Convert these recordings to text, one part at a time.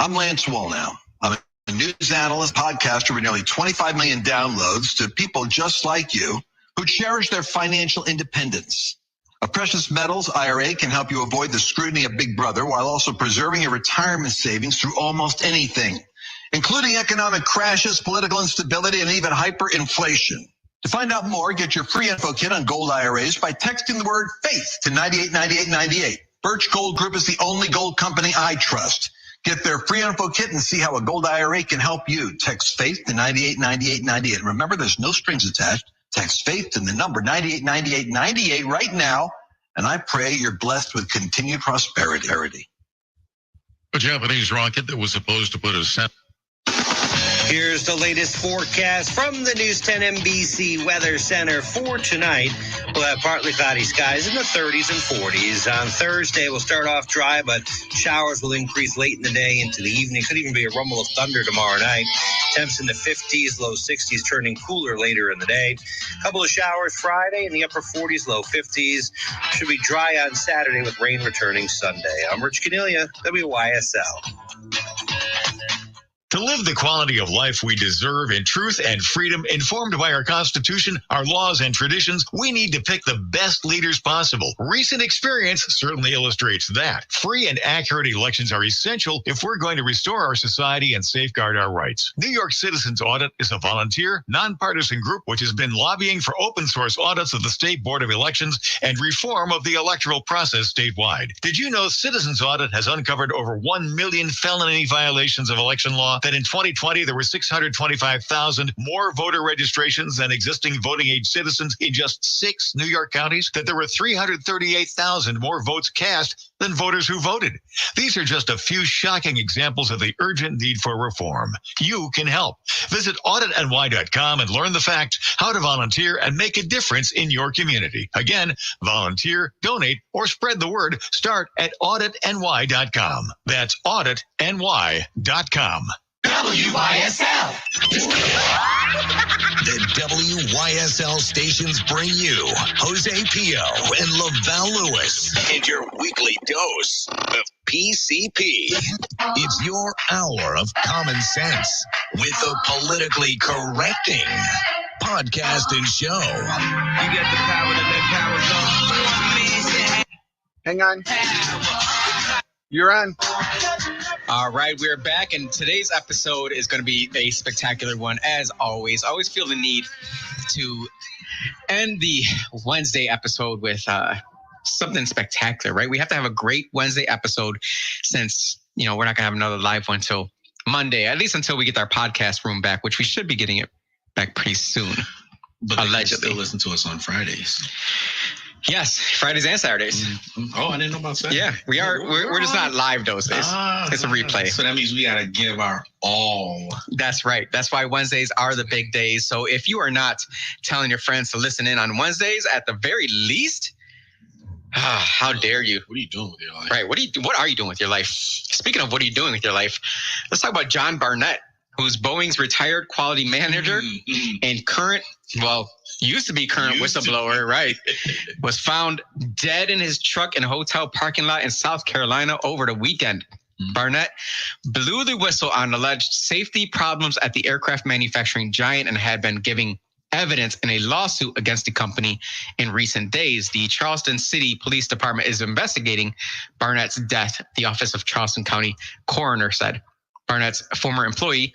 I'm Lance Wallnow. I'm a news analyst, podcaster with nearly 25 million downloads to people just like you who cherish their financial independence. A precious metals IRA can help you avoid the scrutiny of Big Brother while also preserving your retirement savings through almost anything, including economic crashes, political instability, and even hyperinflation. To find out more, get your free info kit on gold IRAs by texting the word FAITH to 989898. Birch Gold Group is the only gold company I trust. Get their free info kit and see how a gold IRA can help you. Text FAITH to 989898. Remember, there's no strings attached. Text FAITH to the number 989898 right now, and I pray you're blessed with continued prosperity. A Japanese rocket that was supposed to put a Here's the latest forecast from the News 10 NBC Weather Center for tonight. We'll have partly cloudy skies in the 30s and 40s. On Thursday, we'll start off dry, but showers will increase late in the day into the evening. Could even be a rumble of thunder tomorrow night. Temps in the 50s, low 60s, turning cooler later in the day. Couple of showers Friday in the upper 40s, low 50s. Should be dry on Saturday with rain returning Sunday. I'm Rich Cornelia, WYSL. To live the quality of life we deserve in truth and freedom, informed by our Constitution, our laws, and traditions, we need to pick the best leaders possible. Recent experience certainly illustrates that. Free and accurate elections are essential if we're going to restore our society and safeguard our rights. New York Citizens Audit is a volunteer, nonpartisan group which has been lobbying for open source audits of the State Board of Elections and reform of the electoral process statewide. Did you know Citizens Audit has uncovered over 1 million felony violations of election law? That in 2020, there were 625,000 more voter registrations than existing voting age citizens in just 6 New York counties, that there were 338,000 more votes cast than voters who voted. These are just a few shocking examples of the urgent need for reform. You can help. Visit auditny.com and learn the facts, how to volunteer, and make a difference in your community. Again, volunteer, donate, or spread the word. Start at auditny.com. That's auditny.com. WYSL. The WYSL stations bring you Jose Pio and Lavelle Lewis and your weekly dose of PCP. It's your hour of common sense with the politically correcting podcast and show. You get the power to let power go. Hang on. You're on. All right, we're back, and today's episode is going to be a spectacular one, as always. I always feel the need to end the Wednesday episode with something spectacular, right? We have to have a great Wednesday episode since, we're not going to have another live one until Monday, at least until we get our podcast room back, which we should be getting it back pretty soon. But they can still listen to us on Fridays. Yes, Fridays and Saturdays. Oh, I didn't know about Saturday. Yeah, we are. We're just not live those days. It's a replay. So that means we got to give our all. That's right. That's why Wednesdays are the big days. So if you are not telling your friends to listen in on Wednesdays, at the very least, how dare you? What are you doing with your life? Right. What are you doing with your life? Speaking of what are you doing with your life, let's talk about John Barnett, who's Boeing's retired quality manager and used to be current whistleblower, right? Was found dead in his truck in a hotel parking lot in South Carolina over the weekend. Barnett blew the whistle on alleged safety problems at the aircraft manufacturing giant and had been giving evidence in a lawsuit against the company in recent days. The Charleston City Police Department is investigating Barnett's death, the Office of Charleston County Coroner said. Barnett's former employer,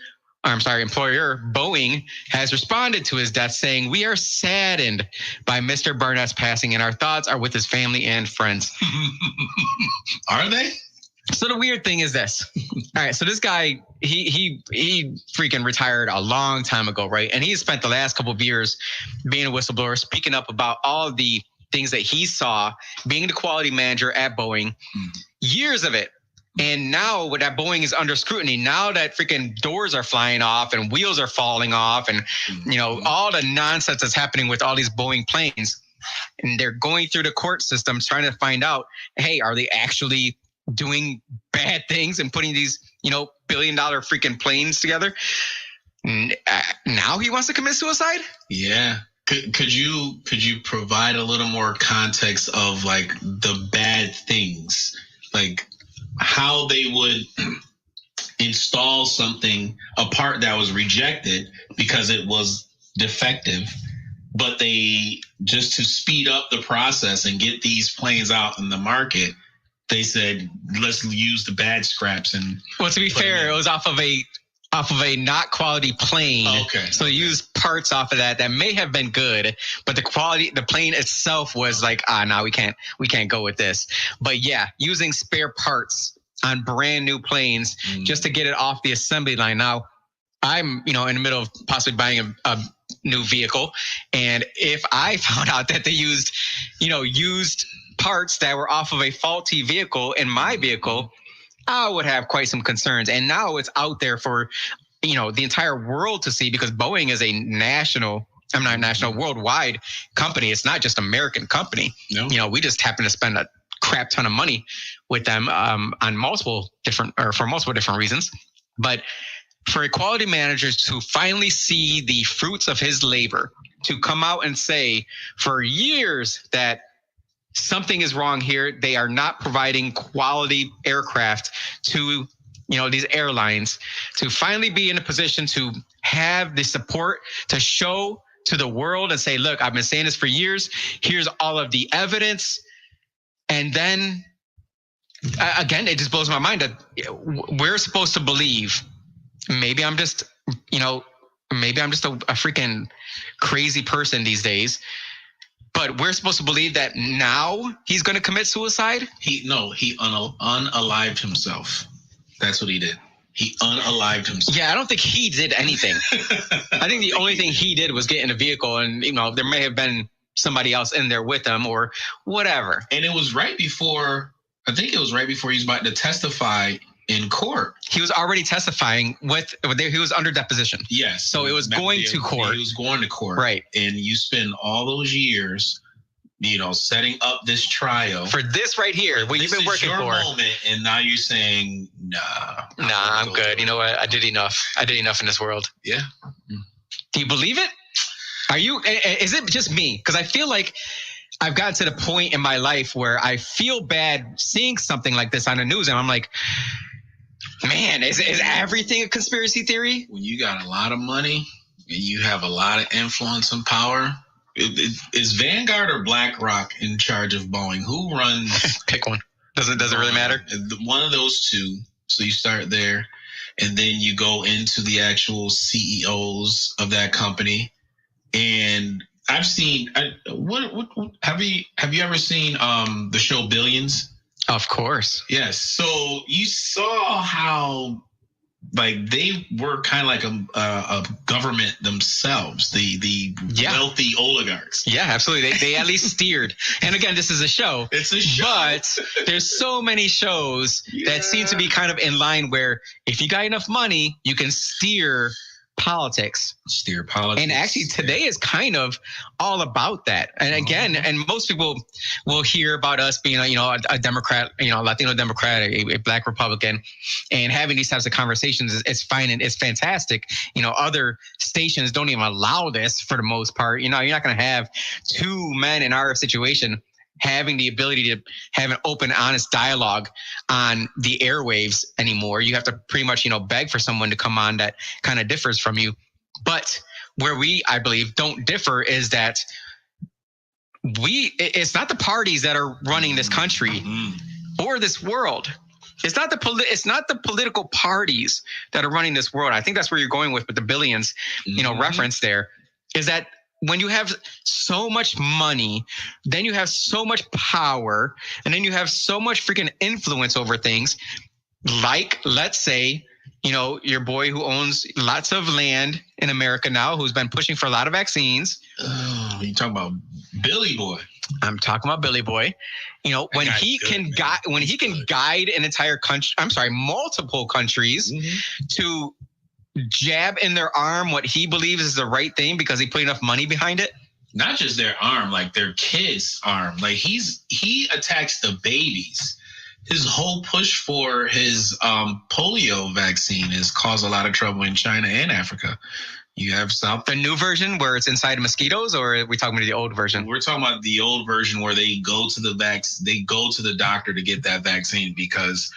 Boeing, has responded to his death, saying, "We are saddened by Mr. Barnett's passing, and our thoughts are with his family and friends." Are they? So the weird thing is this. All right, so this guy, he freaking retired a long time ago, right? And he spent the last couple of years being a whistleblower, speaking up about all the things that he saw, being the quality manager at Boeing, years of it. And now with that Boeing is under scrutiny, now that freaking doors are flying off and wheels are falling off and, all the nonsense that's happening with all these Boeing planes, and they're going through the court system trying to find out, hey, are they actually doing bad things and putting these, billion-dollar freaking planes together? Now he wants to commit suicide? Yeah. Could you provide a little more context of like the bad things, like how they would install a part that was rejected because it was defective. But they, just to speed up the process and get these planes out in the market, they said, let's use the bad scraps. And well, to be fair, it was off of a not quality plane. Okay. So they used parts off of that may have been good, but the plane itself was like, no, we can't go with this. But yeah, using spare parts on brand new planes just to get it off the assembly line. Now, I'm, in the middle of possibly buying a new vehicle. And if I found out that they used parts that were off of a faulty vehicle in my vehicle, I would have quite some concerns. And now it's out there for, the entire world to see, because Boeing is a worldwide company. It's not just American company. No. We just happen to spend a crap ton of money with them for multiple different reasons. But for a quality manager to finally see the fruits of his labor, to come out and say for years that something is wrong here, they are not providing quality aircraft to these airlines, to finally be in a position to have the support to show to the world and say, look, I've been saying this for years. Here's all of the evidence. And then again, it just blows my mind that we're supposed to believe. Maybe I'm just a freaking crazy person these days. But we're supposed to believe that now he's going to commit suicide? He unalived himself. That's what he did. He unalived himself. Yeah, I don't think he did anything. I think the only thing he did was get in a vehicle, and there may have been somebody else in there with him or whatever. And it was right before he was about to testify in court. He was already testifying he was under deposition. Yes. So it was going to court. He was going to court. Right. And you spend all those years, setting up this trial. For this right here, what you've been working for. Moment, and now you're saying, nah, I'm good. You know what? I did enough in this world. Yeah. Do you believe it? Is it just me? Because I feel like I've gotten to the point in my life where I feel bad seeing something like this on the news, and I'm like, man, is everything a conspiracy theory? When you got a lot of money and you have a lot of influence and power, is Vanguard or BlackRock in charge of Boeing? Who runs? Pick one. Does it really matter? One of those two. So you start there, and then you go into the actual CEOs of that company. And I've seen. Have you ever seen the show Billions? Of course. Yes. So you saw how they were kind of like a government themselves, the wealthy oligarchs. Yeah, absolutely. They at least steered. And again, this is a show. It's a show. But there's so many shows that seem to be kind of in line where if you got enough money, you can steer politics. And actually today is kind of all about that. And again, and most people will hear about us being a Democrat, Latino Democrat, a Black Republican, and having these types of conversations is fine and it's fantastic. Other stations don't even allow this for the most part. You're not going to have two men in our situation having the ability to have an open, honest dialogue on the airwaves anymore. You have to pretty much, beg for someone to come on that kind of differs from you. But where we, I believe, don't differ is that it's not the parties that are running this country or this world. It's not the political parties that are running this world. I think that's where you're going with the Billions, reference there, is that when you have so much money, then you have so much power, and then you have so much freaking influence over things. Like, let's say, your boy who owns lots of land in America now, who's been pushing for a lot of vaccines. Oh, you talking about Billy Boy? I'm talking about Billy Boy. When he can guide an entire country, multiple countries to jab in their arm what he believes is the right thing because he put enough money behind it. Not just their arm, like their kids' arm. Like he attacks the babies. His whole push for his polio vaccine has caused a lot of trouble in China and Africa. You have the new version where it's inside mosquitoes, or are we talking about the old version? We're talking about the old version where they go to the doctor to get that vaccine because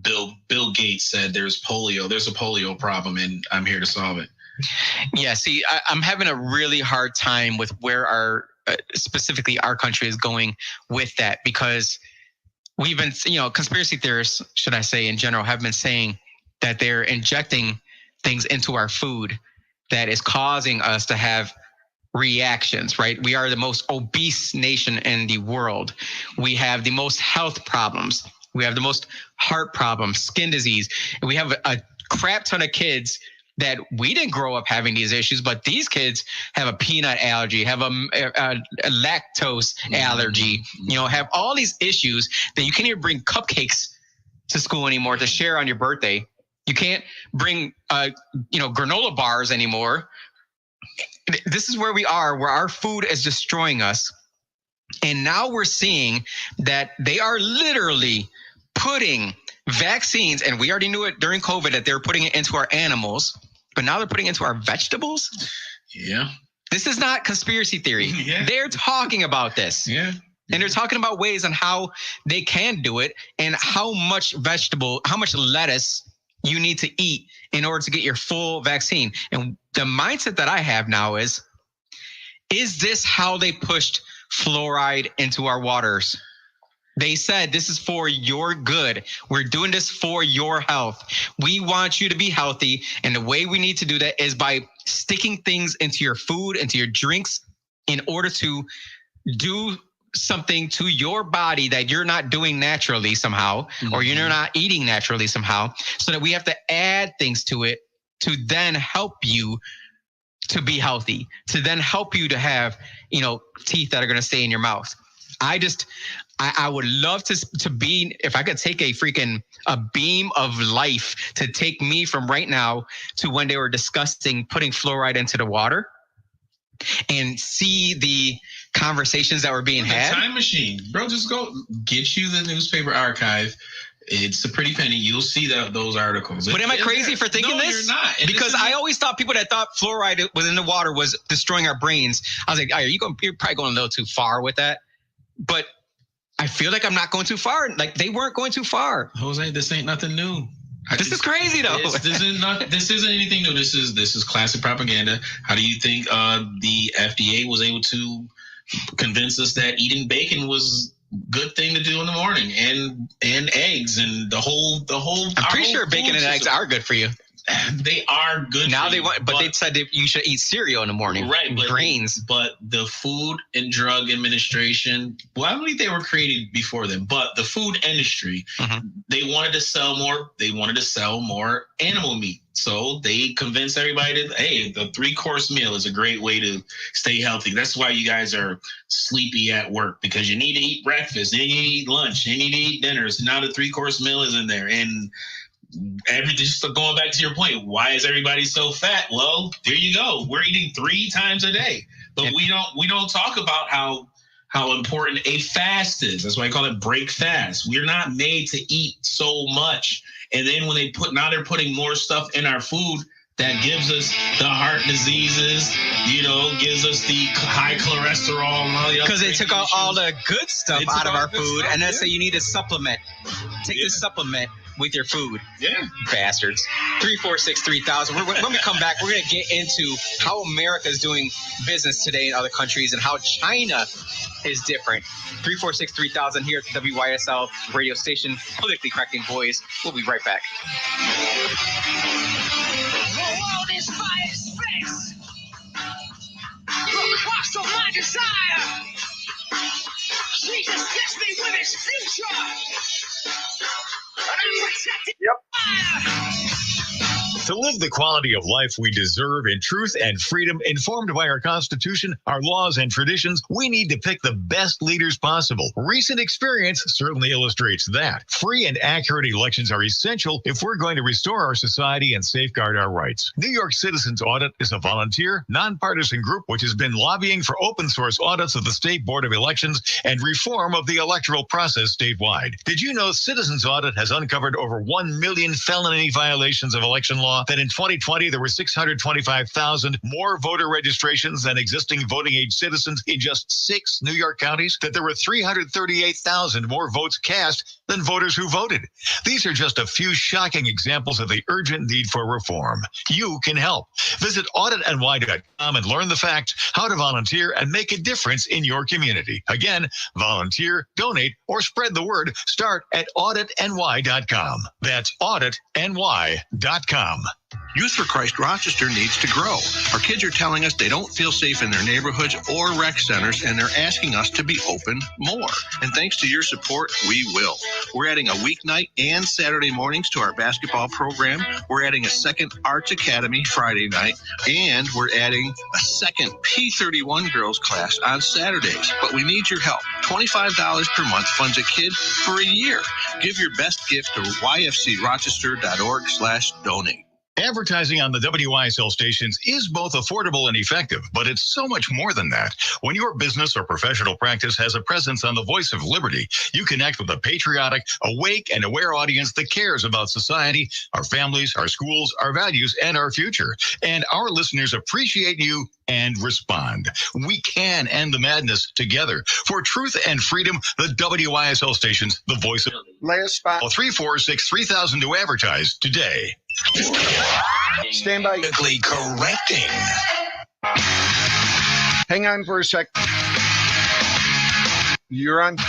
Bill Gates said there's polio. There's a polio problem, and I'm here to solve it. Yeah, see, I'm having a really hard time with where specifically our country is going with that, because we've been, conspiracy theorists, should I say, in general, have been saying that they're injecting things into our food that is causing us to have reactions, right? We are the most obese nation in the world. We have the most health problems. We have the most heart problems, skin disease. And we have a crap ton of kids that we didn't grow up having these issues, but these kids have a peanut allergy, have a lactose allergy, have all these issues that you can't even bring cupcakes to school anymore to share on your birthday. You can't bring, granola bars anymore. This is where we are, where our food is destroying us. And now we're seeing that they are literally putting vaccines, and we already knew it during COVID that they were putting it into our animals, but now they're putting it into our vegetables. Yeah. This is not conspiracy theory. Yeah. They're talking about this. Yeah. And they're talking about ways on how they can do it and how much lettuce you need to eat in order to get your full vaccine. And the mindset that I have now is this how they pushed fluoride into our waters? They said, this is for your good. We're doing this for your health. We want you to be healthy. And the way we need to do that is by sticking things into your food, into your drinks, in order to do something to your body that you're not doing naturally somehow, or you're not eating naturally somehow, so that we have to add things to it to then help you to be healthy, to then help you to have, teeth that are going to stay in your mouth. I would love to be, if I could take a beam of life to take me from right now to when they were discussing putting fluoride into the water and see the conversations that were being had. Time machine, bro. Just go get you the newspaper archive. It's a pretty penny. You'll see those articles. But am I crazy for thinking this? No, you're not. Because I always thought people that thought fluoride was in the water was destroying our brains. I was like, you're probably going a little too far with that. But I feel like I'm not going too far. Like they weren't going too far. Jose, this ain't nothing new. This is crazy though. This isn't anything new. This is classic propaganda. How do you think the FDA was able to convince us that eating bacon was good thing to do in the morning, and eggs and the whole? I'm pretty sure bacon and eggs are good for you. They are good. Now they want, but they said that you should eat cereal in the morning, right? But, grains. But the Food and Drug Administration, well, I believe they were created before them, but the food industry, they wanted to sell more. They wanted to sell more animal meat, so they convinced everybody that the 3-course meal is a great way to stay healthy. That's why you guys are sleepy at work, because you need to eat breakfast, then you need to eat lunch, then you need to eat dinner. So now the 3-course meal is in there, and just going back to your point, why is everybody so fat? Well, there you go. We're eating 3 times a day, but we don't talk about how important a fast is. That's why I call it break fast. We're not made to eat so much, and then when they're putting more stuff in our food that gives us the heart diseases, gives us the high cholesterol and all the other. Because they took out all the good stuff out of our food, and then say you need a supplement. Take this supplement with your food. Yeah. Bastards. 346-3000. When we come back, we're going to get into how America is doing business today in other countries and how China is different. 346-3000 here at the WYSL radio station. Politically correcting boys. We'll be right back. This fire space. Look, what's of my desire? Jesus gets me with his future. And I'm protected. Yep. To live the quality of life we deserve in truth and freedom, informed by our Constitution, our laws, and traditions, we need to pick the best leaders possible. Recent experience certainly illustrates that. Free and accurate elections are essential if we're going to restore our society and safeguard our rights. New York Citizens Audit is a volunteer, nonpartisan group which has been lobbying for open source audits of the State Board of Elections and reform of the electoral process statewide. Did you know Citizens Audit has uncovered over 1 million felony violations of election law saw that in 2020, there were 625,000 more voter registrations than existing voting age citizens in just 6 New York counties, that there were 338,000 more votes cast than voters who voted. These are just a few shocking examples of the urgent need for reform. You can help. Visit auditny.com and learn the facts, how to volunteer, and make a difference in your community. Again, volunteer, donate, or spread the word. Start at auditny.com. That's auditny.com. Youth for Christ Rochester needs to grow. Our kids are telling us they don't feel safe in their neighborhoods or rec centers, and they're asking us to be open more. And thanks to your support, we will. We're adding a weeknight and Saturday mornings to our basketball program. We're adding a second Arts Academy Friday night, and we're adding a second P31 girls class on Saturdays. But we need your help. $25 per month funds a kid for a year. Give your best gift to yfcrochester.org/donate. Advertising on the WYSL stations is both affordable and effective, but it's so much more than that. When your business or professional practice has a presence on the Voice of Liberty, you connect with a patriotic, awake, and aware audience that cares about society, our families, our schools, our values, and our future. And our listeners appreciate you and respond. We can end the madness together. For truth and freedom, the WYSL stations, the Voice of Last spot. 346-3000 to advertise today. Stand by. Politically correcting. Hang on for a sec. You're on.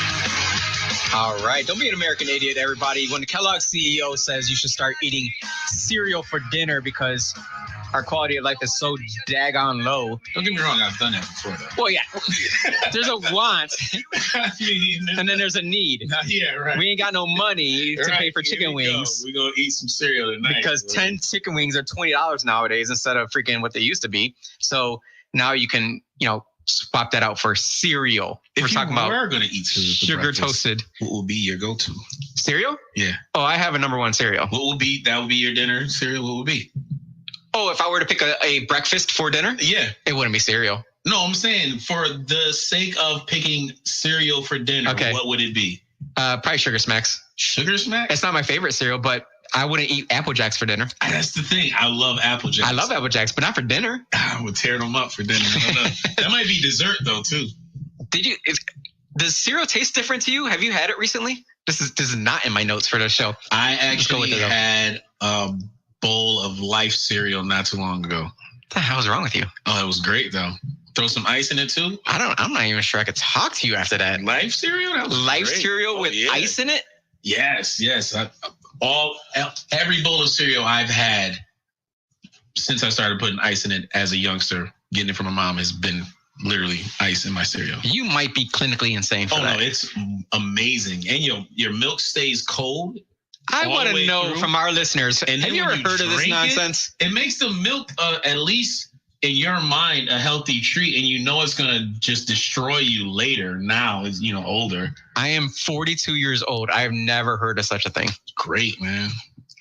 All right. Don't be an American idiot, everybody. When the Kellogg CEO says you should start eating cereal for dinner because our quality of life is so daggone low. Don't get me wrong, I've done that before, though. Well, yeah. There's a want, I mean, and then there's a need. yeah, right. We ain't got no money to pay for chicken wings. We're going to eat some cereal tonight. Because 10 chicken wings are $20 nowadays instead of freaking what they used to be. So now you can, swap that out for cereal. If we're going to eat cereal for sugar breakfast, toasted. what will be your go-to? Cereal? Yeah. Oh, I have a number one cereal. That will be your dinner cereal? What would be? Oh, if I were to pick a breakfast for dinner? Yeah. It wouldn't be cereal. No, I'm saying for the sake of picking cereal for dinner, what would it be? Probably Sugar Smacks. Sugar Smacks? It's not my favorite cereal, but I wouldn't eat Apple Jacks for dinner. That's the thing. I love Apple Jacks. I love Apple Jacks, but not for dinner. I would tear them up for dinner. I don't know. That might be dessert, though, too. Does cereal taste different to you? Have you had it recently? This is not in my notes for the show. I actually had a bowl of Life cereal not too long ago. What the hell is wrong with you? Oh, it was great, though. Throw some ice in it, too. I'm not even sure I could talk to you after that. Life cereal? That was Life great. cereal with ice in it? Yes. Every bowl of cereal I've had since I started putting ice in it as a youngster, getting it from my mom, has been literally ice in my cereal. You might be clinically insane for that. No, it's amazing. And your milk stays cold. I want to know from our listeners, and have you ever heard of this nonsense? It makes the milk, at least in your mind, a healthy treat, and it's going to just destroy you later. Now, as older. I am 42 years old. I have never heard of such a thing. Great, man.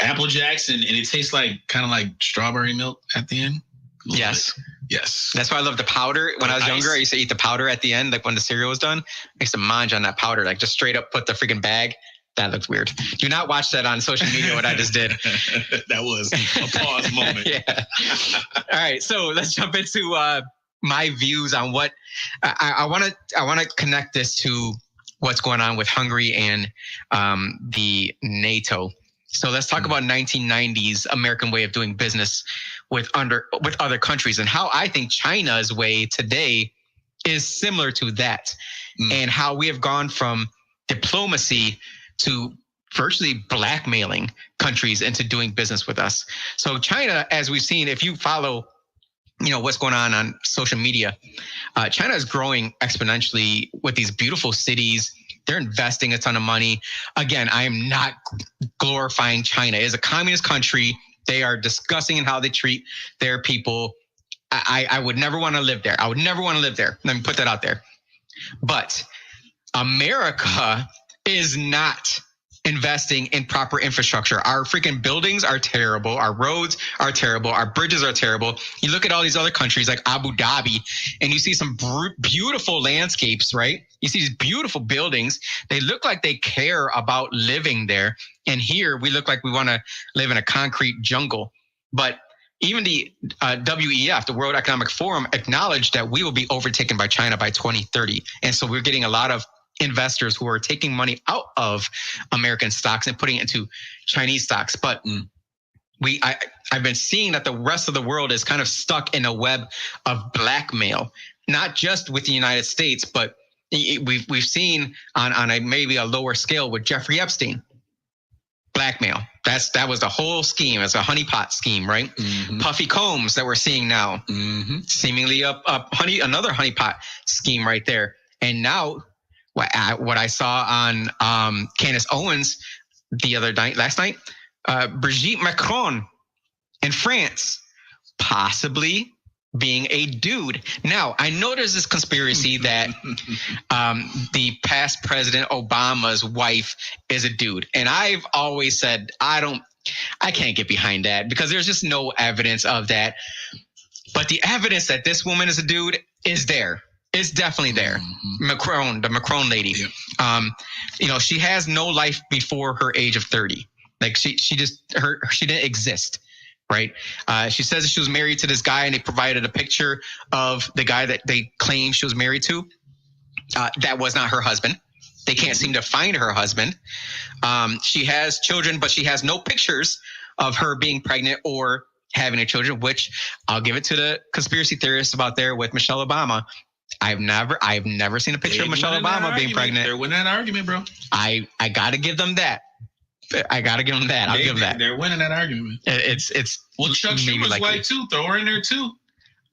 Apple Jacks, and it tastes kind of like strawberry milk at the end. Yes. Yes. That's why I love the powder. When I was younger, I used to eat the powder at the end, like when the cereal was done. I used to munch on that powder, like just straight up put the freaking bag. That looks weird. Do not watch that on social media, what I just did. That was a pause moment. Yeah. All right. So let's jump into my views on what I want to connect this to what's going on with Hungary and the NATO. So let's talk about 1990s American way of doing business with other countries, and how I think China's way today is similar to that, and how we have gone from diplomacy to virtually blackmailing countries into doing business with us. So China, as we've seen, if you follow, what's going on social media, China is growing exponentially with these beautiful cities. They're investing a ton of money. Again, I am not glorifying China. It is a communist country. They are disgusting in how they treat their people. I would never want to live there. I would never want to live there. Let me put that out there. But America is not investing in proper infrastructure. Our freaking buildings are terrible. Our roads are terrible. Our bridges are terrible. You look at all these other countries like Abu Dhabi, and you see some beautiful landscapes, right? You see these beautiful buildings. They look like they care about living there. And here we look like we want to live in a concrete jungle. But even the WEF, the World Economic Forum, acknowledged that we will be overtaken by China by 2030. And so we're getting a lot of investors who are taking money out of American stocks and putting it into Chinese stocks. But I've been seeing that the rest of the world is kind of stuck in a web of blackmail, not just with the United States, but we've seen on a maybe a lower scale with Jeffrey Epstein. Blackmail. That was the whole scheme. It's a honeypot scheme, right? Puffy Combs that we're seeing now, seemingly another honeypot scheme right there. And now, what I saw on Candace Owens last night, Brigitte Macron in France, possibly being a dude. Now, I know there's this conspiracy that the past President Obama's wife is a dude. And I've always said, I can't get behind that because there's just no evidence of that. But the evidence that this woman is a dude is there. It's definitely there. The Macron lady. Yeah. She has no life before her age of 30. Like she didn't exist. Right. She says that she was married to this guy and they provided a picture of the guy that they claim she was married to. That was not her husband. They can't seem to find her husband. She has children, but she has no pictures of her being pregnant or having a children, which I'll give it to the conspiracy theorists about there with Michelle Obama. I've never seen a picture of Michelle Obama being pregnant. They're winning that argument, bro. I got to give them that. I gotta give them that. I'll give them that. They're winning that argument. It's well, Chuck Schumer's wife too. Throw her in there too.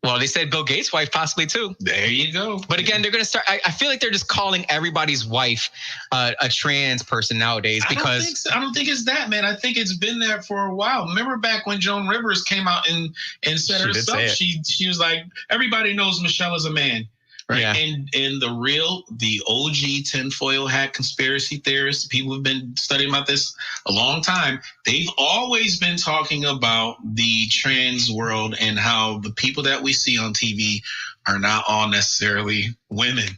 Well, they said Bill Gates' wife possibly too. There you go. But again, they're gonna start. I feel like they're just calling everybody's wife a trans person nowadays because I don't think it's that, man. I think it's been there for a while. Remember back when Joan Rivers came out and said herself, she was like, everybody knows Michelle is a man. Right. Yeah. And the OG tinfoil hat conspiracy theorists, people have been studying about this a long time. They've always been talking about the trans world and how the people that we see on TV are not all necessarily women.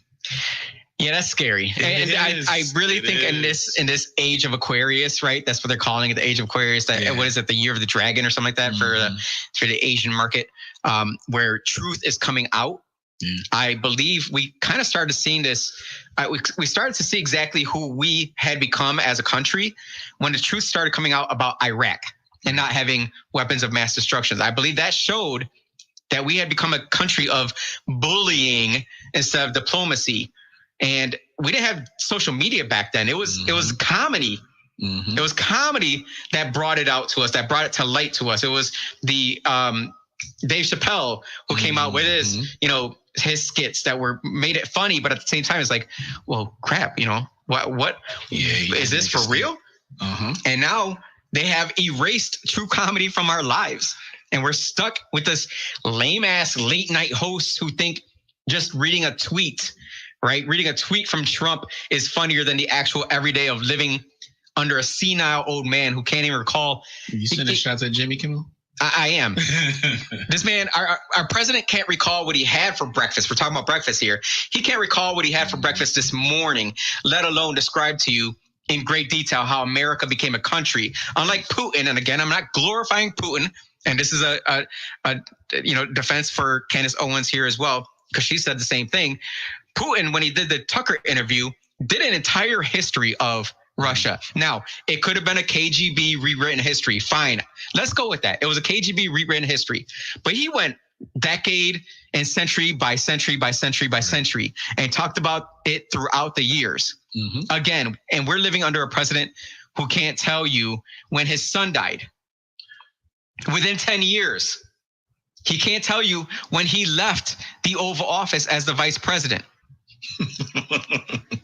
Yeah, that's scary. And I really think in this age of Aquarius, right? That's what they're calling it, the age of Aquarius. What is it, the year of the dragon or something like that for the Asian market, where truth is coming out. I believe we kind of started seeing this. We started to see exactly who we had become as a country when the truth started coming out about Iraq and not having weapons of mass destruction. I believe that showed that we had become a country of bullying instead of diplomacy. And we didn't have social media back then. It was comedy. It was comedy that brought it out to us, that brought it to light to us. It was the Dave Chappelle who came out with his skits that made it funny, but at the same time, it's like, well, crap, what is this for real? And now they have erased true comedy from our lives. And we're stuck with this lame ass late night hosts who think just reading a tweet, right? Reading a tweet from Trump is funnier than the actual everyday of living under a senile old man who can't even recall. You sending shots at Jimmy Kimmel? I am. This man, our president can't recall what he had for breakfast. We're talking about breakfast here. He can't recall what he had for breakfast this morning, let alone describe to you in great detail how America became a country. Unlike Putin, and again, I'm not glorifying Putin, and this is a defense for Candace Owens here as well, because she said the same thing. Putin, when he did the Tucker interview, did an entire history of Russia. Now, it could have been a KGB rewritten history. Fine. Let's go with that. It was a KGB rewritten history. But he went decade and century by century by century by century and talked about it throughout the years. Again, and we're living under a president who can't tell you when his son died. Within 10 years, he can't tell you when he left the Oval Office as the vice president.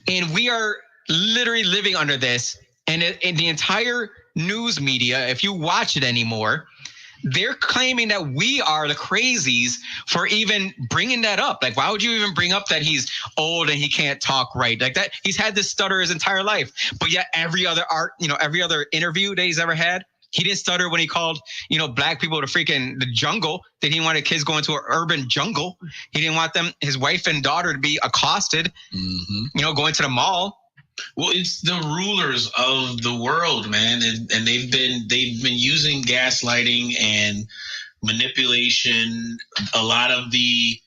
And we are literally living under this, and in the entire news media, if you watch it anymore, they're claiming that we are the crazies for even bringing that up. Like, why would you even bring up that he's old and he can't talk right like that? He's had this stutter his entire life, but yet every other interview that he's ever had, he didn't stutter when he called, black people to the jungle. That he wanted kids going to an urban jungle. He didn't want his wife and daughter to be accosted, going to the mall. Well, it's the rulers of the world, man, and they've been using gaslighting and manipulation, a lot of the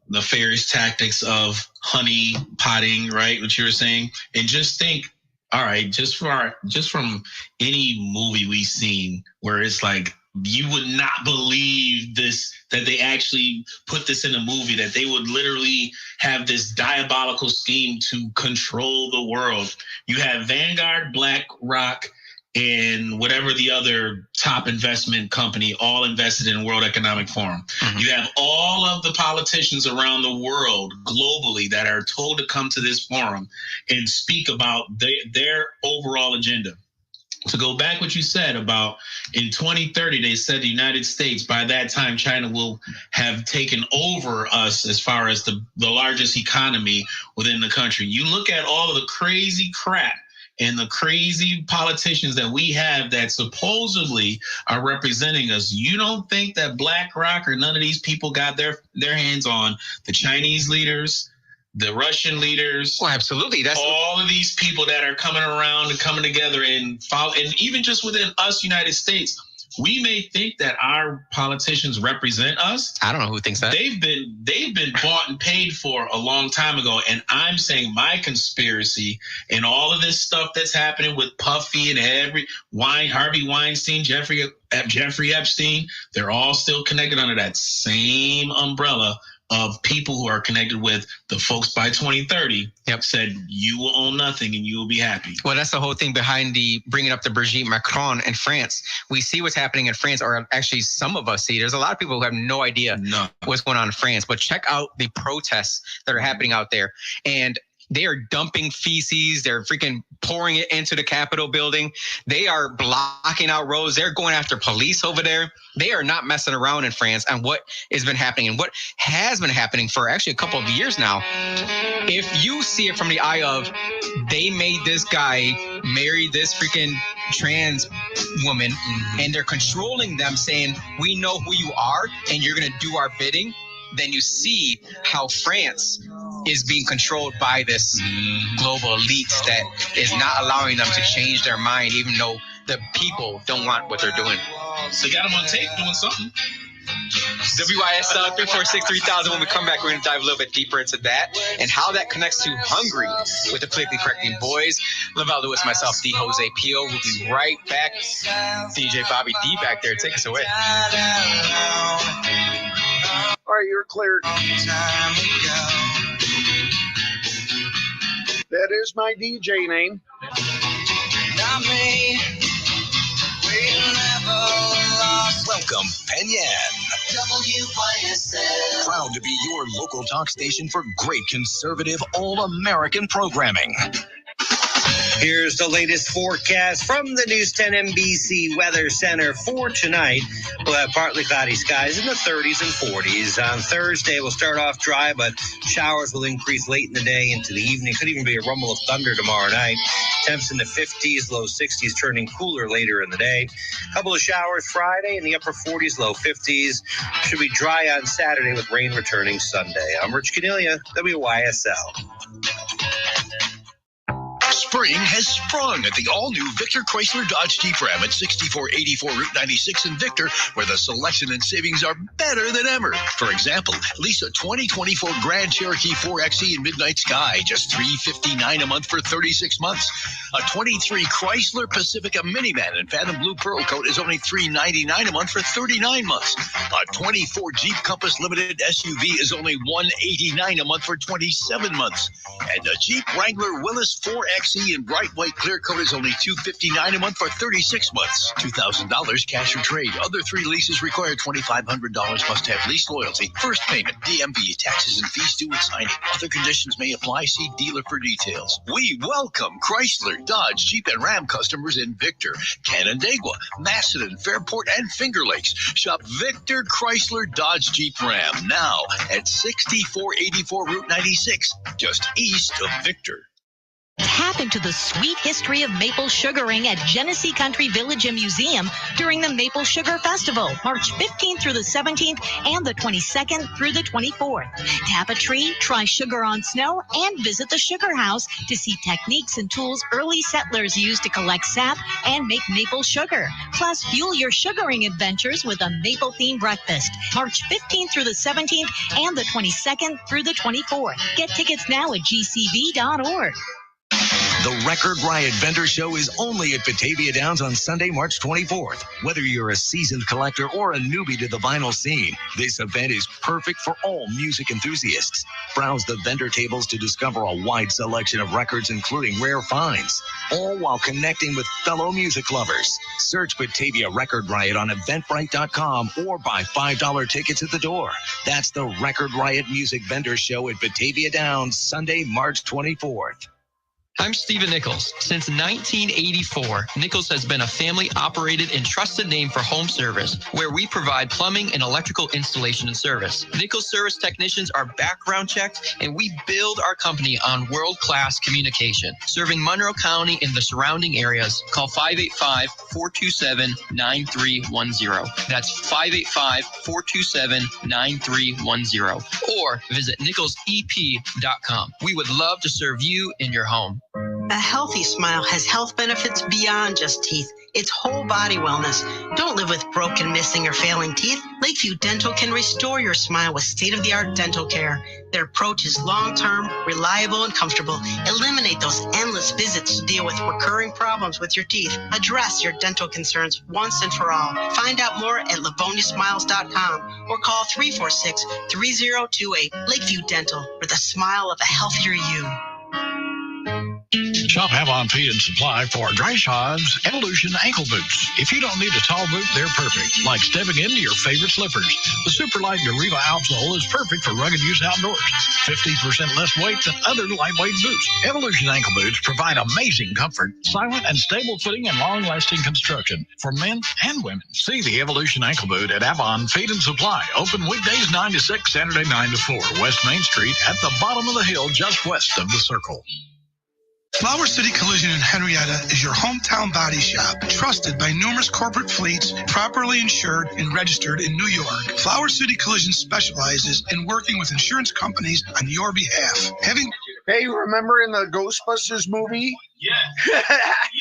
nefarious tactics of honey potting, right? What you were saying, and just think, all right, just from any movie we've seen where it's like, you would not believe this, that they actually put this in a movie, that they would literally have this diabolical scheme to control the world. You have Vanguard, BlackRock, and whatever the other top investment company, all invested in World Economic Forum. Mm-hmm. You have all of the politicians around the world globally that are told to come to this forum and speak about their overall agenda. To go back what you said about in 2030, they said the United States, by that time, China will have taken over us as far as the largest economy within the country. You look at all of the crazy crap and the crazy politicians that we have that supposedly are representing us. You don't think that BlackRock or none of these people got their hands on the Chinese leaders, the Russian leaders? Well, absolutely. That's all of these people that are coming around and coming together and follow. And even just within us, United States, we may think that our politicians represent us. I don't know who thinks that. They've been bought and paid for a long time ago. And I'm saying my conspiracy and all of this stuff that's happening with Puffy and Harvey Weinstein, Jeffrey Epstein, they're all still connected under that same umbrella of people who are connected with the folks by 2030. Yep. Said you will own nothing and you will be happy. Well, that's the whole thing behind the bringing up the Brigitte Macron in France. We see what's happening in France, or actually some of us see. There's a lot of people who have no idea what's going on in France, but check out the protests that are happening out there. And they are dumping feces. They're freaking pouring it into the Capitol building. They are blocking out roads. They're going after police over there. They are not messing around in France. And what has been happening and what has been happening for actually a couple of years now, if you see it from the eye of they made this guy marry this freaking trans woman and they're controlling them, saying, we know who you are and you're going to do our bidding, then you see how France is being controlled by this global elite that is not allowing them to change their mind, even though the people don't want what they're doing. So got them on tape doing something. WYSL 346-3000. When we come back, we're going to dive a little bit deeper into that and how that connects to Hungary with the politically correcting boys. Lavelle Lewis, myself, D. Jose Pio. We'll be right back. DJ Bobby D back there. Take us away. All right, you're clear. That is my DJ name. Welcome, Penyan. WYSL. Proud to be your local talk station for great conservative, all-American programming. Here's the latest forecast from the News 10 NBC Weather Center for tonight. We'll have partly cloudy skies in the 30s and 40s. On Thursday, we'll start off dry, but showers will increase late in the day into the evening. Could even be a rumble of thunder tomorrow night. Temps in the 50s, low 60s, turning cooler later in the day. Couple of showers Friday in the upper 40s, low 50s. Should be dry on Saturday with rain returning Sunday. I'm Rich Cornelia, WYSL. Spring has sprung at the all-new Victor Chrysler Dodge Jeep Ram at 6484 Route 96 in Victor, where the selection and savings are better than ever. For example, lease a 2024 Grand Cherokee 4xe in Midnight Sky, just $359 a month for 36 months. A 23 Chrysler Pacifica Minivan in Phantom Blue Pearl Coat is only $399 a month for 39 months. A 24 Jeep Compass Limited SUV is only $189 a month for 27 months. And a Jeep Wrangler Willys 4xe in bright white clear coat is only $259 a month for 36 months. $2,000 cash or trade. Other 3 leases require $2,500. Must have lease loyalty. First payment, DMV, taxes and fees due at signing. Other conditions may apply. See dealer for details. We welcome Chrysler, Dodge, Jeep, and Ram customers in Victor, Canandaigua, Macedon, Fairport, and Finger Lakes. Shop Victor Chrysler Dodge Jeep Ram now at 6484 Route 96, just east of Victor. Tap into the sweet history of maple sugaring at Genesee Country Village and Museum during the Maple Sugar Festival, March 15th through the 17th and the 22nd through the 24th. Tap a tree, try sugar on snow, and visit the Sugar House to see techniques and tools early settlers used to collect sap and make maple sugar. Plus, fuel your sugaring adventures with a maple-themed breakfast, March 15th through the 17th and the 22nd through the 24th. Get tickets now at gcv.org. The Record Riot Vendor Show is only at Batavia Downs on Sunday, March 24th. Whether you're a seasoned collector or a newbie to the vinyl scene, this event is perfect for all music enthusiasts. Browse the vendor tables to discover a wide selection of records, including rare finds, all while connecting with fellow music lovers. Search Batavia Record Riot on Eventbrite.com or buy $5 tickets at the door. That's the Record Riot Music Vendor Show at Batavia Downs, Sunday, March 24th. I'm Stephen Nichols. Since 1984, Nichols has been a family-operated and trusted name for home service, where we provide plumbing and electrical installation and service. Nichols service technicians are background checked, and we build our company on world-class communication. Serving Monroe County and the surrounding areas, call 585-427-9310. That's 585-427-9310. Or visit nicholsep.com. We would love to serve you in your home. A healthy smile has health benefits beyond just teeth. It's whole body wellness. Don't live with broken, missing, or failing teeth. Lakeview Dental can restore your smile with state-of-the-art dental care. Their approach is long-term, reliable, and comfortable. Eliminate those endless visits to deal with recurring problems with your teeth. Address your dental concerns once and for all. Find out more at livoniasmiles.com or call 346-3028. Lakeview Dental, with a smile of a healthier you. Shop Avon Feed and Supply for dry shods, Evolution ankle boots. If you don't need a tall boot, they're perfect. Like stepping into your favorite slippers. The super light Deriva outsole is perfect for rugged use outdoors. 50% less weight than other lightweight boots. Evolution ankle boots provide amazing comfort, silent and stable footing, and long-lasting construction for men and women. See the Evolution ankle boot at Avon Feed and Supply. Open weekdays 9 to 6, Saturday 9 to 4. West Main Street at the bottom of the hill just west of the Circle. Flower City Collision in Henrietta is your hometown body shop, trusted by numerous corporate fleets, properly insured and registered in New York. Flower City Collision specializes in working with insurance companies on your behalf. Hey, remember in the Ghostbusters movie? Yeah.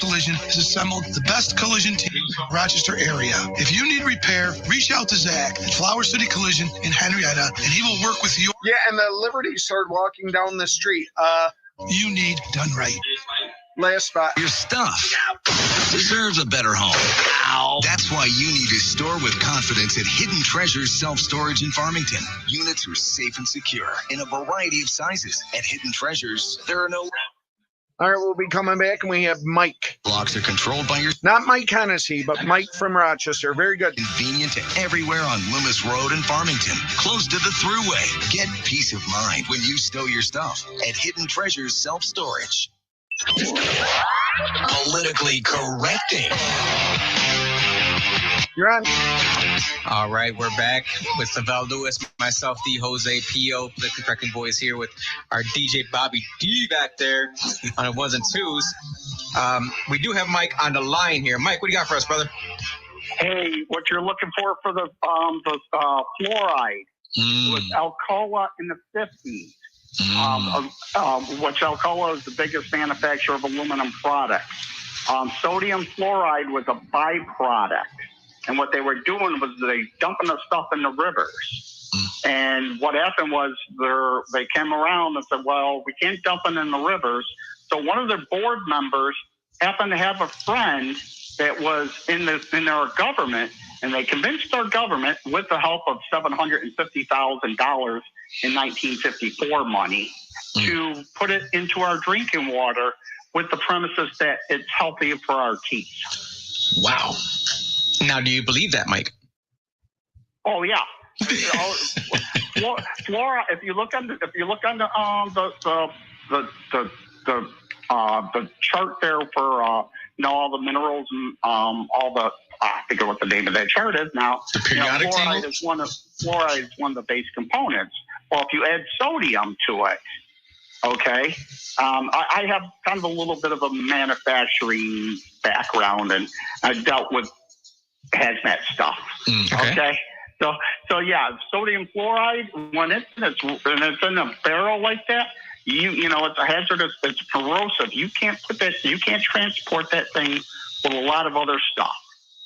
Collision has assembled the best collision team in the Rochester area. If you need repair, reach out to Zach at Flower City Collision in Henrietta, and he will work with you. Yeah, and the Liberty started walking down the street. You need done right. Last spot. Your stuff deserves a better home. Ow. That's why you need to store with confidence at Hidden Treasures Self-Storage in Farmington. Units are safe and secure in a variety of sizes. At Hidden Treasures, there are no... All right, we'll be coming back, and we have Mike. Blocks are controlled by your... Not Mike Hennessy, but Mike from Rochester. Very good. Convenient to everywhere on Loomis Road in Farmington. Close to the Thruway. Get peace of mind when you stow your stuff at Hidden Treasures Self-Storage. Politically correcting. You're on. All right, we're back with Lavelle Lewis, myself, the Jose P.O. Politically Correcting Boys here with our DJ Bobby D back there on the ones and twos. We do have Mike on the line here. Mike, what do you got for us, brother? Hey, what you're looking for the fluoride was Alcoa in the 50s. Which Alcoa is the biggest manufacturer of aluminum products. Sodium fluoride was a byproduct. And what they were doing was they dumping the stuff in the rivers. And what happened was they came around and said, well, we can't dump it in the rivers. So one of their board members happened to have a friend that was in their government, and they convinced our government with the help of $750,000 in 1954 money to put it into our drinking water with the premises that it's healthy for our teeth. Wow. Now, do you believe that, Mike? Oh yeah. Flora. If you look on the chart there for all the minerals and all the I forget what the name of that chart is now. The periodic table. Fluoride is one of the base components. Well, if you add sodium to it, Okay. I have kind of a little bit of a manufacturing background, and I've dealt with hazmat stuff. Okay. So yeah, sodium fluoride, when it's in a barrel like that, you know, it's a hazardous, it's corrosive. You can't transport that thing with a lot of other stuff.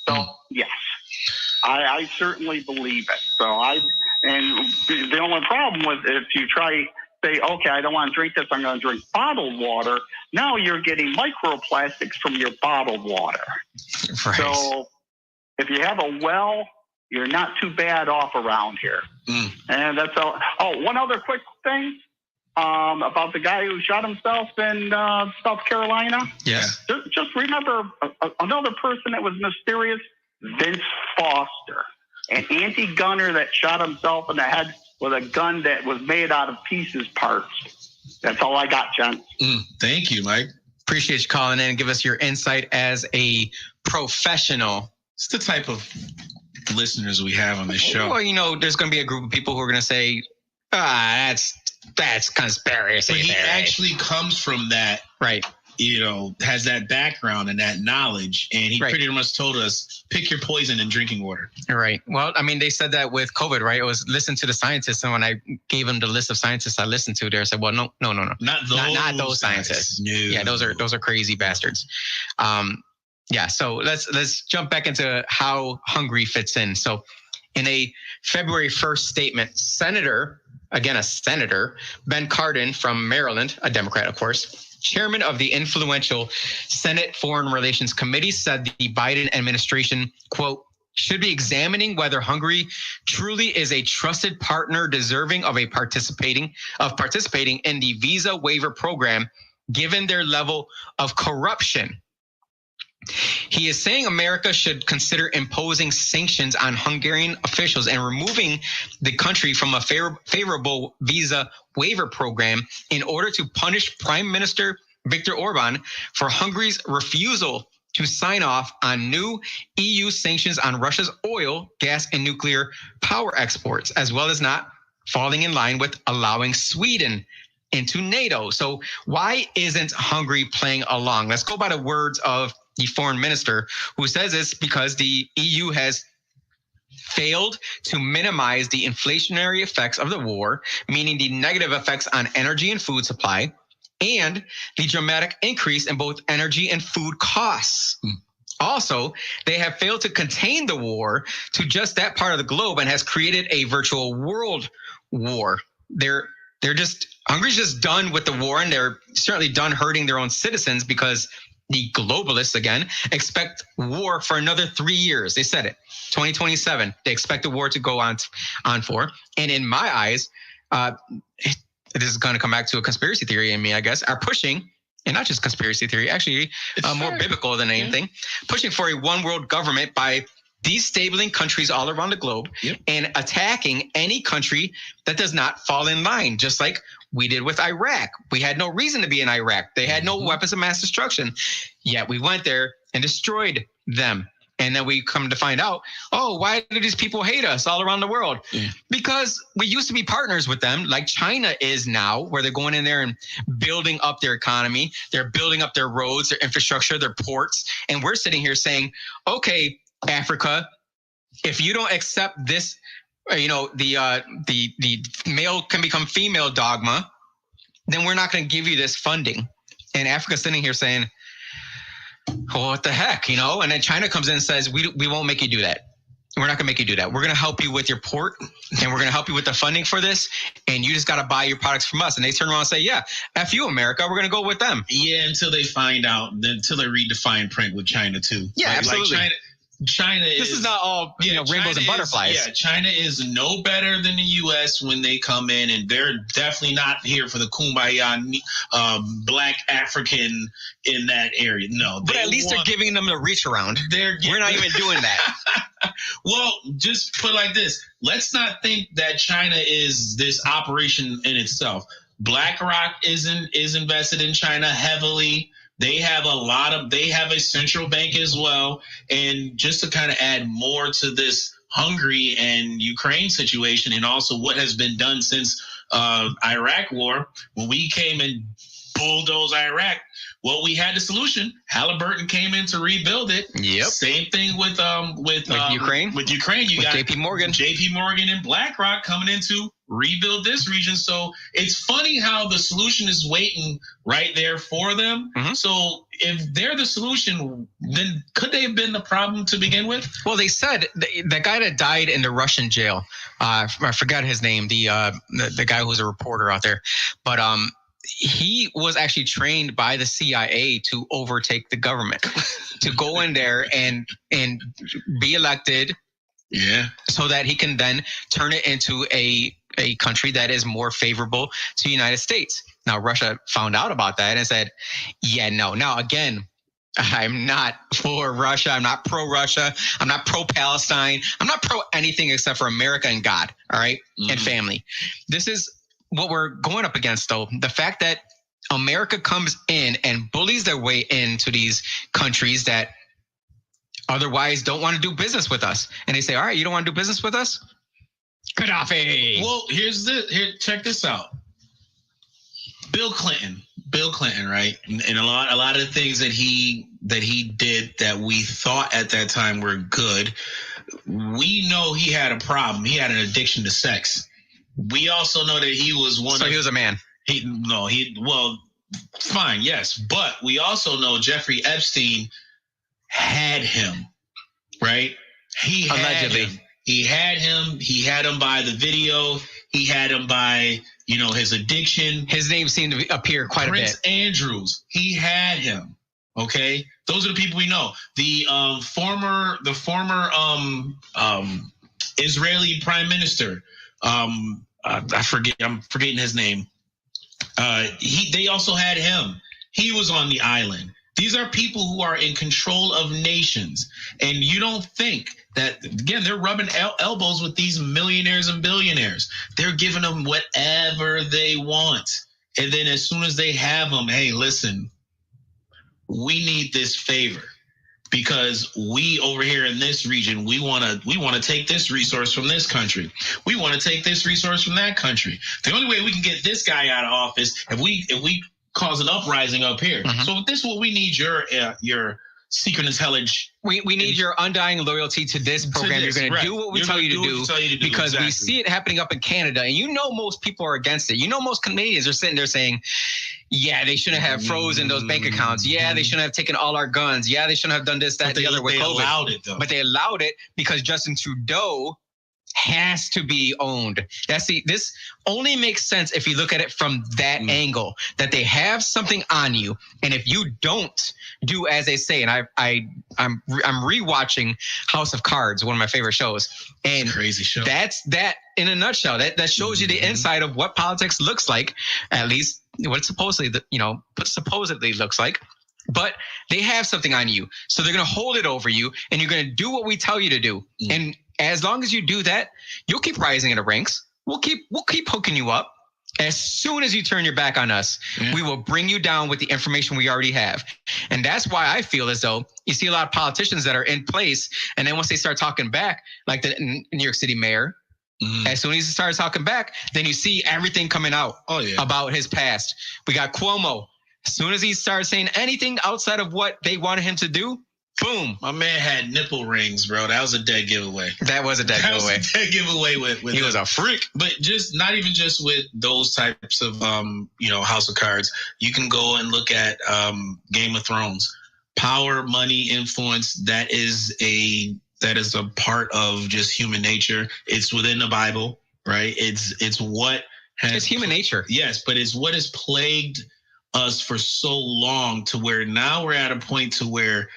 So yes, I certainly believe it. And the only problem with if you say, okay, I don't want to drink this, I'm going to drink bottled water. Now you're getting microplastics from your bottled water. Right. So if you have a well, you're not too bad off around here. And that's all. Oh, one other quick thing about the guy who shot himself in South Carolina. Yes. Just remember another person that was mysterious, Vince Foster, an anti-gunner that shot himself in the head with a gun that was made out of pieces parts. That's all I got, Jen. Thank you, Mike. Appreciate you calling in and give us your insight as a professional. It's the type of listeners we have on this show. Well, you know, there's going to be a group of people who are going to say, that's conspiracy. But he actually comes from that, right? You know, has that background and that knowledge, and he pretty much told us, pick your poison in drinking water. Right. Well, I mean, they said that with COVID, right? It was listen to the scientists, and when I gave them the list of scientists I listened to, they said, well, no, not those scientists. No. Yeah, those are crazy bastards. Yeah. So let's jump back into how Hungary fits in. So, in a February 1st statement, Senator Ben Cardin from Maryland, a Democrat, of course, chairman of the influential Senate Foreign Relations Committee, said the Biden administration, quote, should be examining whether Hungary truly is a trusted partner deserving of participating in the visa waiver program, given their level of corruption. He is saying America should consider imposing sanctions on Hungarian officials and removing the country from a favorable visa waiver program in order to punish Prime Minister Viktor Orban for Hungary's refusal to sign off on new EU sanctions on Russia's oil, gas, and nuclear power exports, as well as not falling in line with allowing Sweden into NATO. So why isn't Hungary playing along? Let's go by the words of the foreign minister, who says it's because the EU has failed to minimize the inflationary effects of the war, meaning the negative effects on energy and food supply, and the dramatic increase in both energy and food costs. Also, they have failed to contain the war to just that part of the globe and has created a virtual world war. Hungary's just done with the war, and they're certainly done hurting their own citizens because the globalists, again, expect war for another 3 years. They said it, 2027. They expect the war to go on for. And in my eyes, this is going to come back to a conspiracy theory in me, I guess, are pushing, and not just conspiracy theory, actually more biblical than anything, pushing for a one world government by destabilizing countries all around the globe and attacking any country that does not fall in line, just like we did with Iraq. We had no reason to be in Iraq. They had no weapons of mass destruction, yet we went there and destroyed them. And then we come to find out, why do these people hate us all around the world? Because we used to be partners with them, like China is now, where they're going in there and building up their economy. They're building up their roads, their infrastructure, their ports. And we're sitting here saying, okay, Africa, if you don't accept this, the male can become female dogma, then we're not going to give you this funding. And Africa's sitting here saying, well, what the heck, And then China comes in and says, we won't make you do that. We're not going to make you do that. We're going to help you with your port, and we're going to help you with the funding for this, and you just got to buy your products from us. And they turn around and say, yeah, F you, America. We're going to go with them. Yeah, until they find out, until they read the fine print with China, too. Yeah, absolutely. China this is not all rainbows China and butterflies. China is no better than the U.S. when they come in, and they're definitely not here for the kumbaya black African in that area. No, but at least they're giving them a reach around. We're not even doing that. Well, just put it like this: let's not think that China is this operation in itself. BlackRock is invested in China heavily. They have a central bank as well. And just to kind of add more to this Hungary and Ukraine situation, and also what has been done since Iraq war, when we came and bulldozed Iraq, well, we had the solution. Halliburton came in to rebuild it. Yep. Same thing with Ukraine. With Ukraine, you got JP Morgan. JP Morgan and BlackRock coming in to rebuild this region. So it's funny how the solution is waiting right there for them. Mm-hmm. So if they're the solution, then could they have been the problem to begin with? Well, they said the guy that died in the Russian jail, I forgot his name, the guy who was a reporter out there, but he was actually trained by the CIA to overtake the government, to go in there and be elected. Yeah. So that he can then turn it into a country that is more favorable to the United States. Now, Russia found out about that and said, yeah, no. Now, again, I'm not for Russia. I'm not pro-Russia. I'm not pro-Palestine. I'm not pro anything except for America and God, all right, and family. This is what we're going up against, though. The fact that America comes in and bullies their way into these countries that otherwise don't want to do business with us. And they say, all right, you don't want to do business with us? Gaddafi. Well, check this out. Bill Clinton, right? And a lot of the things that he did that we thought at that time were good. We know he had a problem. He had an addiction to sex. We also know that he was he was a man. Fine, yes. But we also know Jeffrey Epstein had him, right? Allegedly. He had him by the video. He had him by, his addiction. His name seemed to appear quite a bit. Prince Andrews, he had him. Okay. Those are the people we know. The former Israeli prime minister, I'm forgetting his name. They also had him. He was on the island. These are people who are in control of nations. And you don't think that, again, they're rubbing elbows with these millionaires and billionaires. They're giving them whatever they want. And then as soon as they have them, hey, listen, we need this favor because we over here in this region, we want to take this resource from this country. We want to take this resource from that country. The only way we can get this guy out of office if we cause an uprising up here. Mm-hmm. So this is what we need your secret intelligence. We need your undying loyalty to this program. You're going to do what we tell you to do because we see it happening up in Canada, and most people are against it. Most Canadians are sitting there saying, yeah, they shouldn't have frozen those bank accounts. Yeah, they shouldn't have taken all our guns. Yeah, they shouldn't have done this, that, and the other with COVID. They allowed it, though. But they allowed it because Justin Trudeau has to be owned. This only makes sense if you look at it from that angle, that they have something on you, and if you don't do as they say, and I'm rewatching House of Cards, one of my favorite shows, and crazy show. That's that in a nutshell. That shows you the inside of what politics looks like, at least what it supposedly looks like. But they have something on you, so they're going to hold it over you, and you're going to do what we tell you to do. And as long as you do that, you'll keep rising in the ranks. We'll keep hooking you up. As soon as you turn your back on us, we will bring you down with the information we already have. And that's why I feel as though you see a lot of politicians that are in place, and then once they start talking back, like the New York City mayor, as soon as he starts talking back, then you see everything coming out about his past. We got Cuomo. As soon as he starts saying anything outside of what they wanted him to do, boom. My man had nipple rings, bro. That was a dead giveaway. That was a dead giveaway with he was a freak. But not even just with those types of House of Cards. You can go and look at Game of Thrones. Power, money, influence, that is a part of just human nature. It's within the Bible, right? It's human nature. Yes, but it's what has plagued us for so long to where now we're at a point to where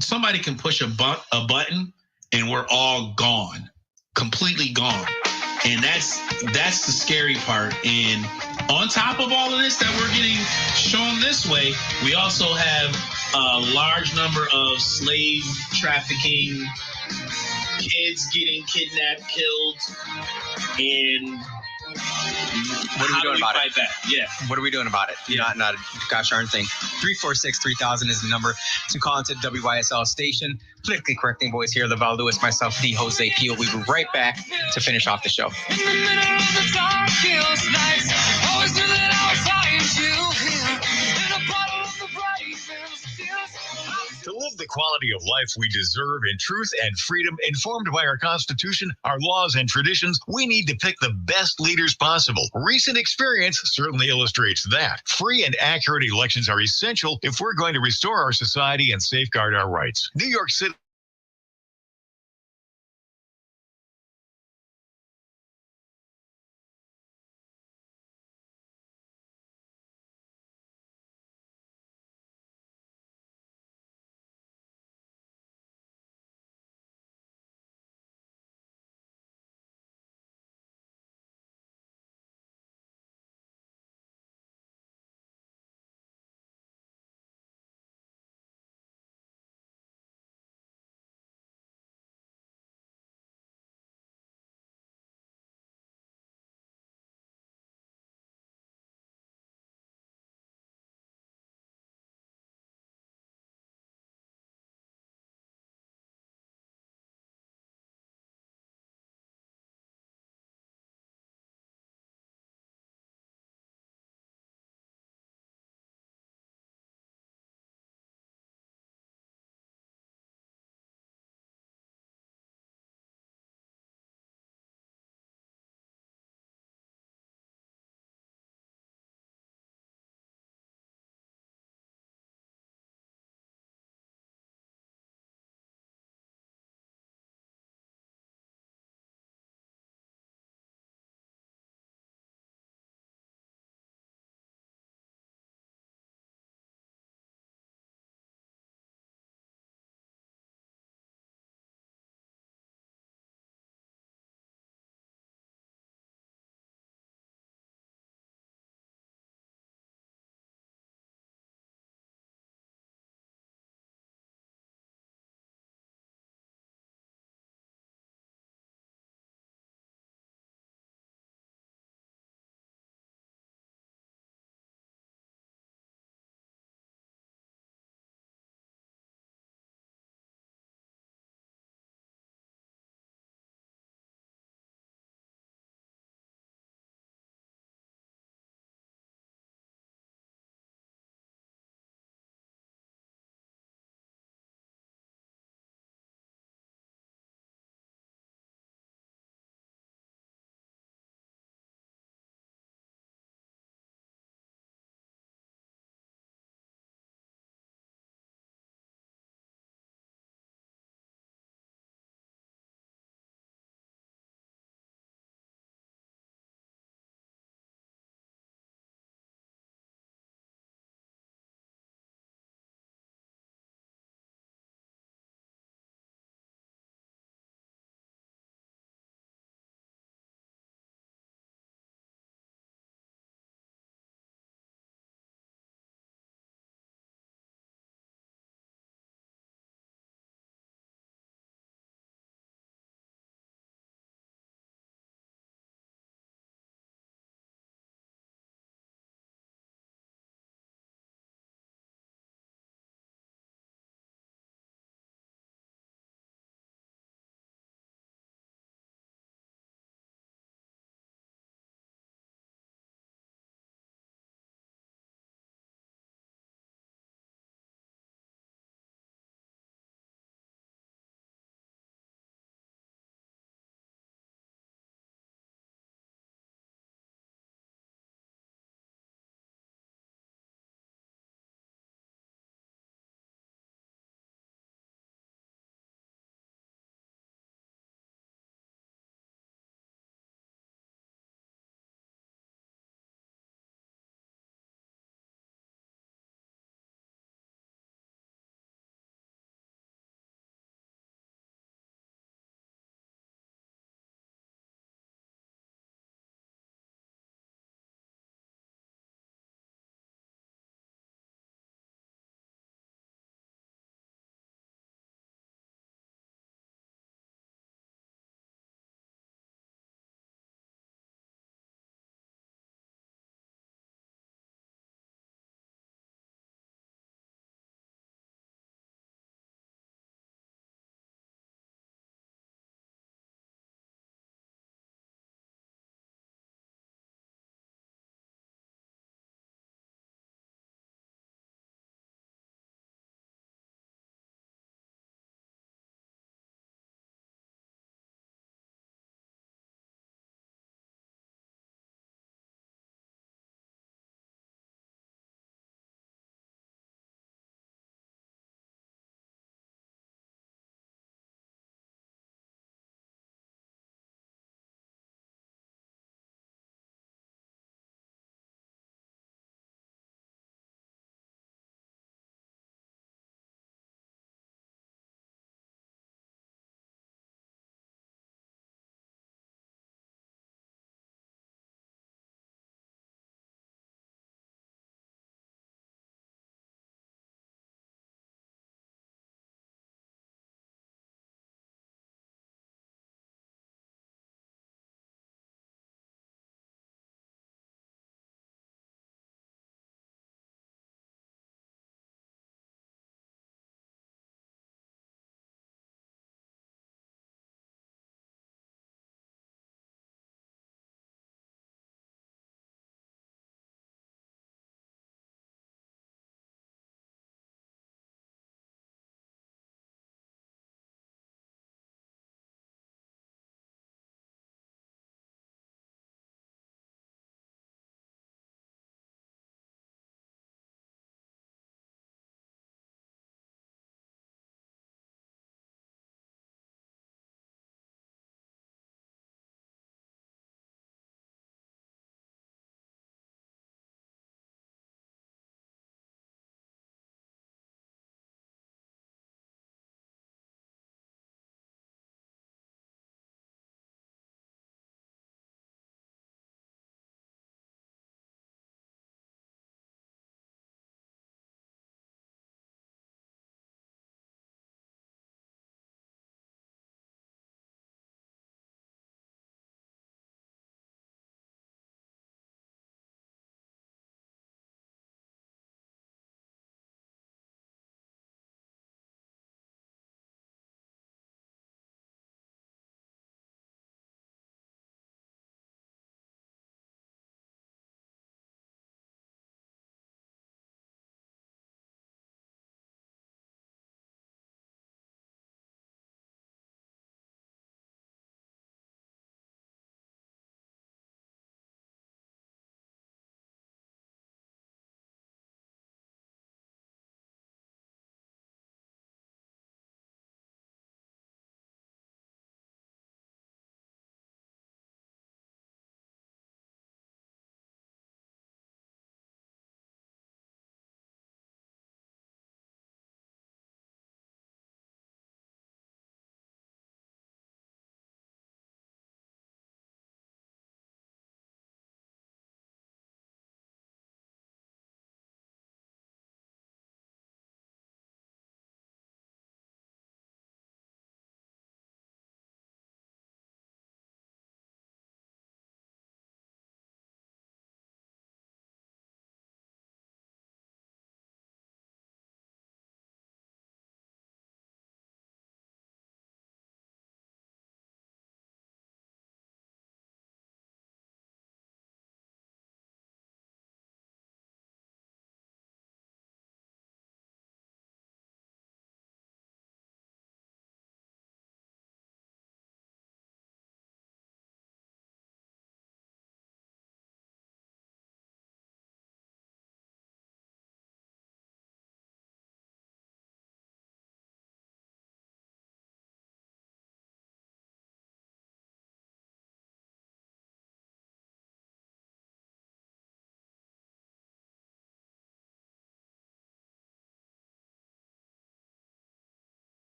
somebody can push a button and we're all gone, completely gone. And that's the scary part. And on top of all of this that we're getting shown this way, we also have a large number of slave trafficking, kids getting kidnapped, killed, and What are we doing about it? Fight that? Yeah. What are we doing about it? Not a gosh darn thing. 346-3000 is the number to call into the WYSL station. Politically correcting boys here, Laval Lewis, myself, D. Jose Pio. We'll be right back to finish off the show. In the middle of the darkest nights, always knew that I'll find you here. In a bottle of the brightest tears. To live the quality of life we deserve in truth and freedom, informed by our Constitution, our laws, and traditions, we need to pick the best leaders possible. Recent experience certainly illustrates that. Free and accurate elections are essential if we're going to restore our society and safeguard our rights. New York City